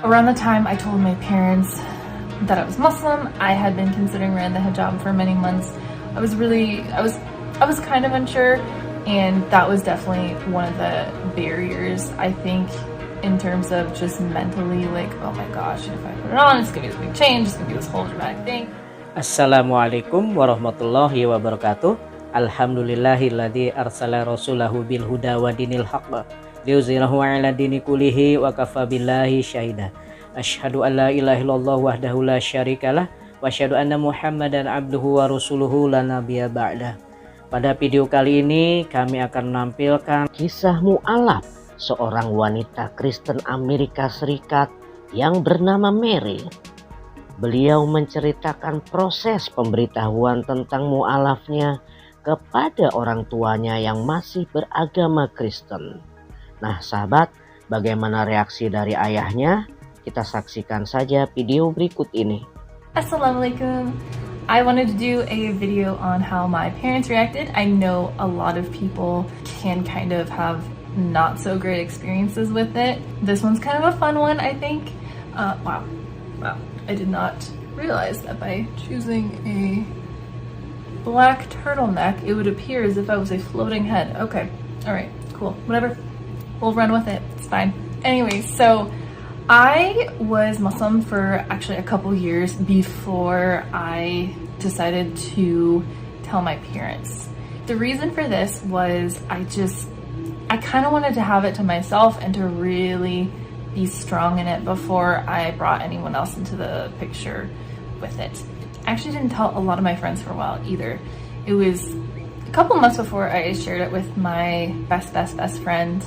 Around the time I told my parents that I was Muslim, I had been considering wearing the hijab for many months. I was kind of unsure, and that was definitely one of the barriers, I think, in terms of just mentally, like, oh my gosh, if I put it on, it's gonna be this big change, it's gonna be this whole dramatic thing. Assalamualaikum warahmatullahi wabarakatuh. Alhamdulillahilladzi arsala rasulahu bil huda wa dinil haqq liyuzhirahu 'ala dini kullihi wa kafa billahi syahida. Asyhadu an la ilaha illallah wahdahu la syarikalah wa asyhadu anna Muhammadan abduhu wa rasuluhu la nabiyya ba'da. Pada video kali ini kami akan menampilkan kisah Mualaf, seorang wanita Kristen Amerika Serikat yang bernama Mary. Beliau menceritakan proses pemberitahuan tentang mualafnya kepada orang tuanya yang masih beragama Kristen. Nah sahabat, bagaimana reaksi dari ayahnya? Kita saksikan saja video berikut ini. Assalamualaikum. I wanted to do a video on how my parents reacted. I know a lot of people can kind of have not so great experiences with it. This one's kind of a fun one, I think. Wow. I did not realize that by choosing a black turtleneck, it would appear as if I was a floating head. Okay, all right, cool, whatever. We'll run with it, it's fine. Anyway, so I was Muslim for actually a couple years before I decided to tell my parents. The reason for this was I kind of wanted to have it to myself and to really be strong in it before I brought anyone else into the picture with it. I actually didn't tell a lot of my friends for a while either. It was a couple months before I shared it with my best friend,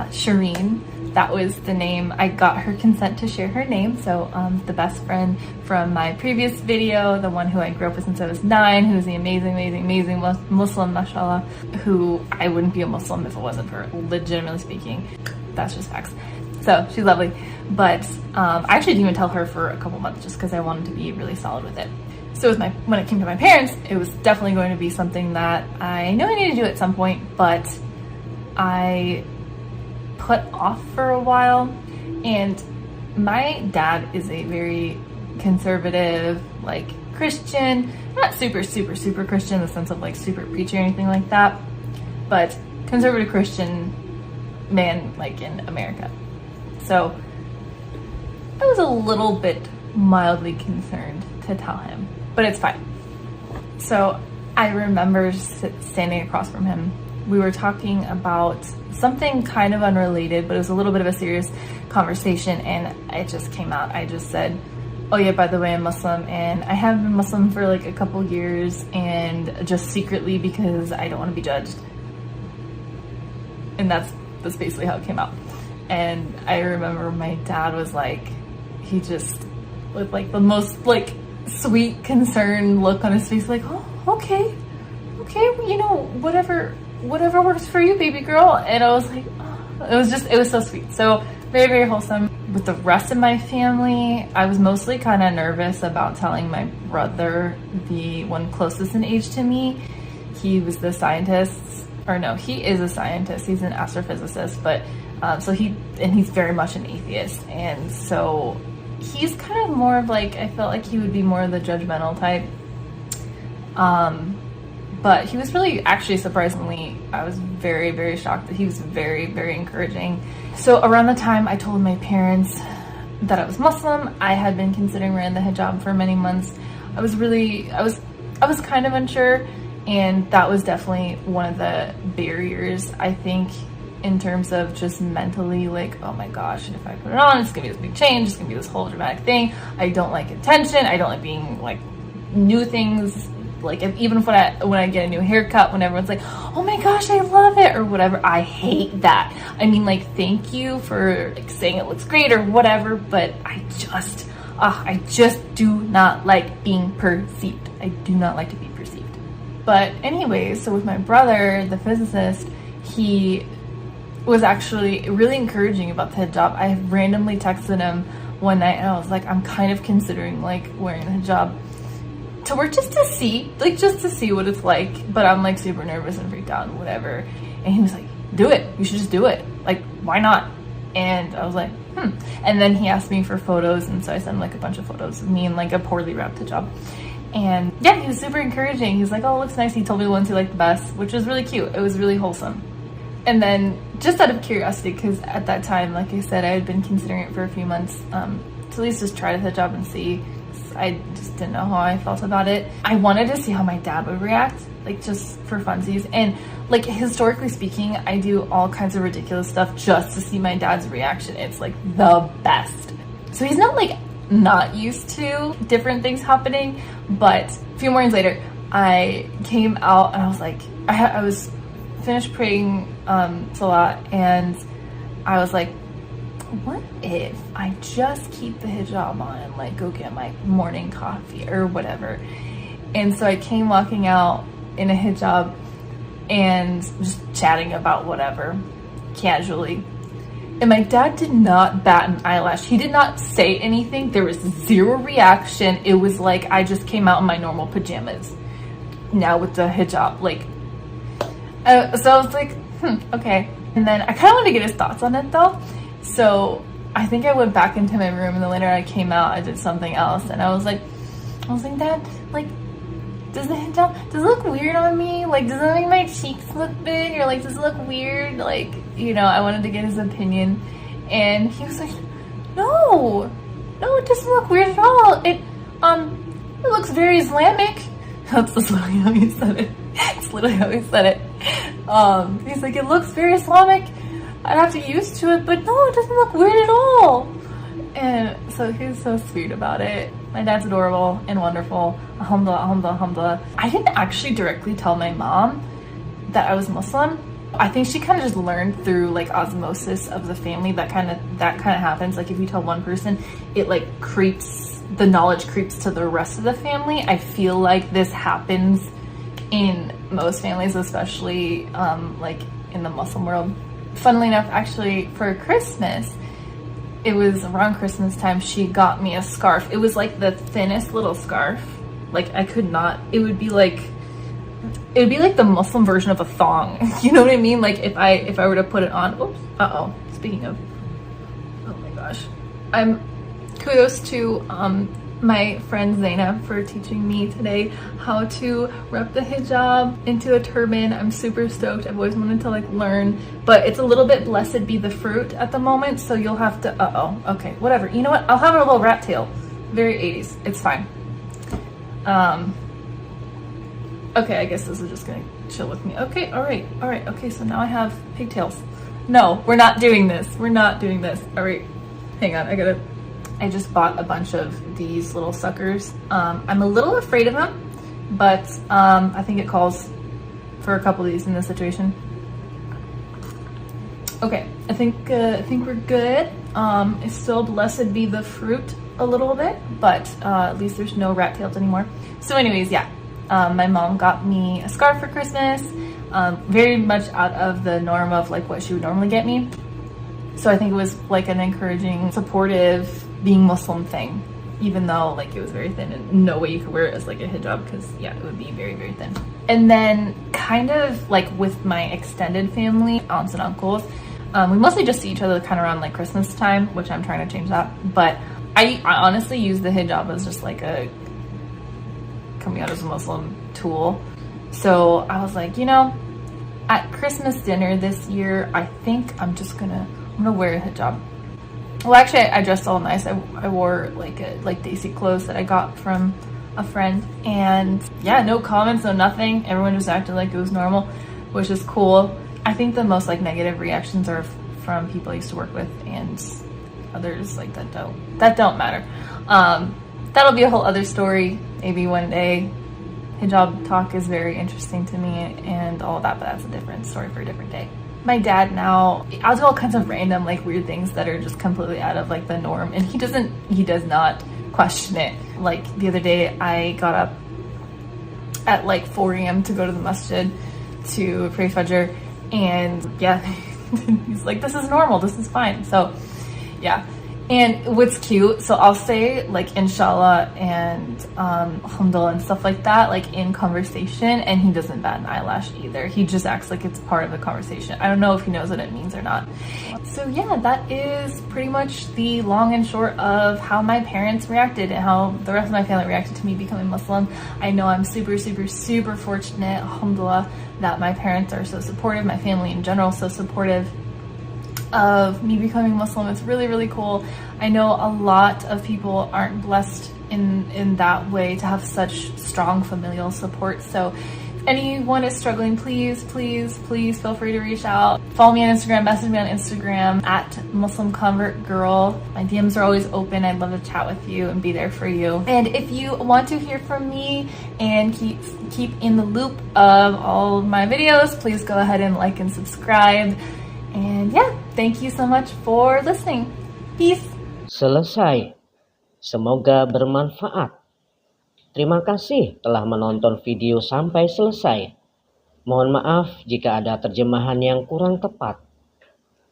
Shireen. That was the name. I got her consent to share her name. So the best friend from my previous video, the one who I grew up with since I was 9, who's the amazing Muslim, mashallah, who I wouldn't be a Muslim if it wasn't for her, legitimately speaking. That's just facts. So she's lovely, but I actually didn't even tell her for a couple months just because I wanted to be really solid with it. So when it came to my parents, it was definitely going to be something that I know I need to do at some point, but I put off for a while. And my dad is a very conservative, like, Christian, not super Christian in the sense of like super preachy or anything like that, but conservative Christian man, like in America. So I was a little bit mildly concerned to tell him, but it's fine. So I remember standing across from him. We were talking about something kind of unrelated, but it was a little bit of a serious conversation, and it just came out. I just said, oh yeah, by the way, I'm Muslim, and I have been Muslim for like a couple years, and just secretly because I don't want to be judged. And that's basically how it came out. And I remember my dad was like, he just, with like the most like sweet concerned look on his face, like, oh, okay, you know, whatever works for you, baby girl. And I was like, oh. It was so sweet. So very wholesome. With the rest of my family, I was mostly kind of nervous about telling my brother, the one closest in age to me. He was the scientist, or no, he is a scientist. He's an astrophysicist, but he's very much an atheist, and so he's kind of more of like, I felt like he would be more of the judgmental type. But he was really, actually, surprisingly, I was very shocked that he was very encouraging. So around the time I told my parents that I was Muslim, I had been considering wearing the hijab for many months. I was kind of unsure, and that was definitely one of the barriers, I think, in terms of just mentally, like, oh my gosh, if I put it on, it's gonna be this big change, it's gonna be this whole dramatic thing. I don't like attention, I don't like being like new things, like even when I get a new haircut, when everyone's like, oh my gosh, I love it, or whatever, I hate that. I mean, like, thank you for like saying it looks great or whatever, but I just do not like being perceived. I do not like to be perceived. But anyways, so with my brother, the physicist, he was actually really encouraging about the hijab. I randomly texted him one night and I was like, I'm kind of considering like wearing the hijab to work just to see what it's like, but I'm like super nervous and freaked out and whatever. And he was like, do it, you should just do it, like, why not? And I was like, And then he asked me for photos, and so I sent him like a bunch of photos of me in like a poorly wrapped hijab. And yeah, he was super encouraging. He's like, oh, it looks nice. He told me the ones he liked the best, which was really cute. It was really wholesome. And then just out of curiosity, because at that time, like I said, I had been considering it for a few months, to at least just try the hijab and see. I just didn't know how I felt about it. I wanted to see how my dad would react, like just for funsies. And like historically speaking, I do all kinds of ridiculous stuff just to see my dad's reaction. It's like the best. So he's not like not used to different things happening, but a few mornings later, I came out and I was like, I was finished praying salat, and I was like, what if I just keep the hijab on and like go get my morning coffee or whatever? And so I came walking out in a hijab and just chatting about whatever casually. And my dad did not bat an eyelash. He did not say anything. There was zero reaction. It was like I just came out in my normal pajamas now with the hijab. Like, so I was like, okay. And then I kind of wanted to get his thoughts on it though. So I think I went back into my room, and then later I came out, I did something else, and I was like, Dad, like, does it look weird on me? Like, does it make my cheeks look big? Or like, does it look weird? Like, you know, I wanted to get his opinion. And he was like, no, it doesn't look weird at all. It looks very Islamic. That's literally how he said it. It's literally how he said it. He's like, it looks very Islamic. I'd have to get used to it, but no, it doesn't look weird at all. And so he was so sweet about it. My dad's adorable and wonderful. Alhamdulillah, alhamdulillah, alhamdulillah. I didn't actually directly tell my mom that I was Muslim. I think she kind of just learned through like osmosis of the family that kind of happens. Like if you tell one person, it like the knowledge creeps to the rest of the family. I feel like this happens in most families, especially like in the Muslim world. Funnily enough, actually, for Christmas, it was around Christmas time, she got me a scarf. It was like the thinnest little scarf. Like I could not, it would be like the Muslim version of a thong. You know what I mean? Like if I were to put it on, oops, speaking of, oh my gosh. Kudos to my friend Zainab for teaching me today how to wrap the hijab into a turban. I'm super stoked. I've always wanted to like learn, but it's a little bit blessed be the fruit at the moment, so you'll have to, okay, whatever. You know what? I'll have a little rat tail. Very 80s. It's fine. Okay, I guess this is just gonna chill with me. Okay, all right. Okay, so now I have pigtails. No, we're not doing this. All right, hang on, I just bought a bunch of these little suckers. I'm a little afraid of them, but I think it calls for a couple of these in this situation. Okay, I think we're good. It's still blessed be the fruit a little bit, but at least there's no rat tails anymore. So anyways, yeah, my mom got me a scarf for Christmas, very much out of the norm of like what she would normally get me. So I think it was like an encouraging, supportive, being Muslim thing, even though like it was very thin and no way you could wear it as like a hijab, because yeah, it would be very, very thin. And then kind of like with my extended family, aunts and uncles, we mostly just see each other kind of around like Christmas time, which I'm trying to change that. But I honestly use the hijab as just like a coming out as a Muslim tool. So I was like, you know, at Christmas dinner this year, I think I'm gonna wear a hijab. Well, actually, I dressed all nice. I wore like Daisy clothes that I got from a friend, and yeah, no comments, no nothing. Everyone just acted like it was normal, which is cool. I think the most like negative reactions are from people I used to work with and others like that don't matter. That'll be a whole other story maybe one day. Hijab talk is very interesting to me and all of that, but that's a different story for a different day. My dad now, I'll do all kinds of random like weird things that are just completely out of like the norm, and he does not question it. Like the other day I got up at like 4 a.m. to go to the masjid to pray Fajr, and yeah, he's like, this is normal, this is fine. So yeah, And what's cute, so I'll say like inshallah and alhamdulillah and stuff like that, like in conversation, and he doesn't bat an eyelash either. He just acts like it's part of the conversation. I don't know if he knows what it means or not. So yeah, that is pretty much the long and short of how my parents reacted and how the rest of my family reacted to me becoming Muslim. I know I'm super, super, super fortunate, alhamdulillah, that my parents are so supportive, my family in general so supportive of me becoming Muslim. It's really, really cool. I know a lot of people aren't blessed in that way to have such strong familial support. So if anyone is struggling, please, please, please feel free to reach out. Follow me on Instagram, message me on Instagram at Muslim Convert Girl. My DMs are always open. I'd love to chat with you and be there for you. And if you want to hear from me and keep in the loop of all of my videos, please go ahead and like and subscribe. And yeah, thank you so much for listening. Peace. Selesai. Semoga bermanfaat. Terima kasih telah menonton video sampai selesai. Mohon maaf jika ada terjemahan yang kurang tepat.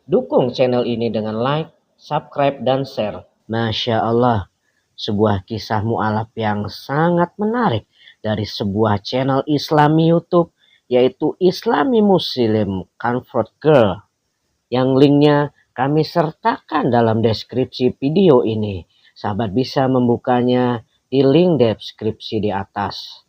Dukung channel ini dengan like, subscribe, dan share. Masya Allah, sebuah kisah mualaf yang sangat menarik dari sebuah channel Islami YouTube, yaitu Islami Muslim Convert Girl, yang linknya kami sertakan dalam deskripsi video ini. Sahabat bisa membukanya di link deskripsi di atas.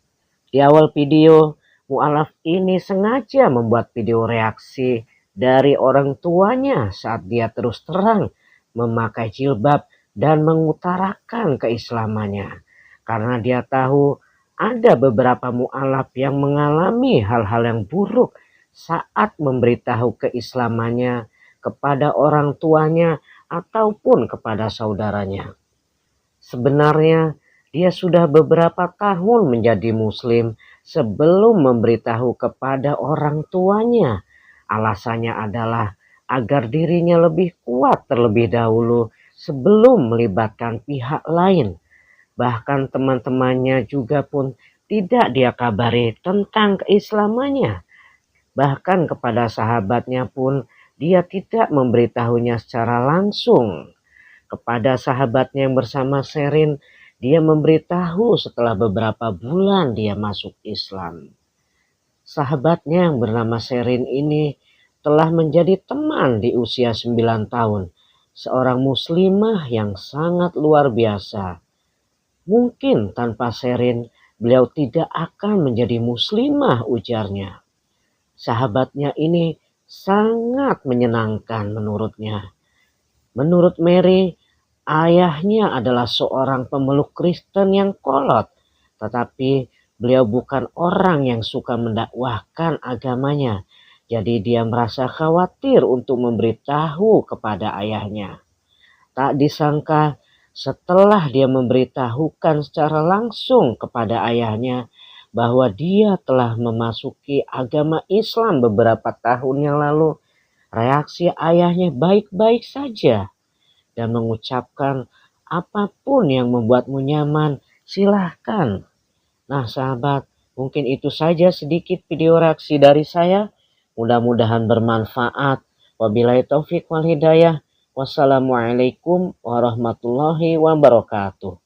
Di awal video, mualaf ini sengaja membuat video reaksi dari orang tuanya saat dia terus terang memakai jilbab dan mengutarakan keislamannya. Karena dia tahu ada beberapa mualaf yang mengalami hal-hal yang buruk saat memberitahu keislamannya kepada orang tuanya ataupun kepada saudaranya. Sebenarnya dia sudah beberapa tahun menjadi muslim sebelum memberitahu kepada orang tuanya. Alasannya adalah agar dirinya lebih kuat terlebih dahulu sebelum melibatkan pihak lain. Bahkan teman-temannya juga pun tidak dia kabari tentang keislamannya. Bahkan kepada sahabatnya pun dia tidak memberitahunya secara langsung. Kepada sahabatnya yang bersama Sherin, dia memberitahu setelah beberapa bulan dia masuk Islam. Sahabatnya yang bernama Sherin ini telah menjadi teman di usia 9 tahun. Seorang muslimah yang sangat luar biasa. Mungkin tanpa Sherin, beliau tidak akan menjadi muslimah, ujarnya. Sahabatnya ini sangat menyenangkan menurutnya. Menurut Mary, ayahnya adalah seorang pemeluk Kristen yang kolot, tetapi beliau bukan orang yang suka mendakwahkan agamanya. Jadi dia merasa khawatir untuk memberitahu kepada ayahnya. Tak disangka setelah dia memberitahukan secara langsung kepada ayahnya bahwa dia telah memasuki agama Islam beberapa tahun yang lalu, reaksi ayahnya baik-baik saja dan mengucapkan, apapun yang membuatmu nyaman, silahkan. Nah sahabat, mungkin itu saja sedikit video reaksi dari saya. Mudah-mudahan bermanfaat. Wabillahi taufik wal hidayah. Wassalamualaikum warahmatullahi wabarakatuh.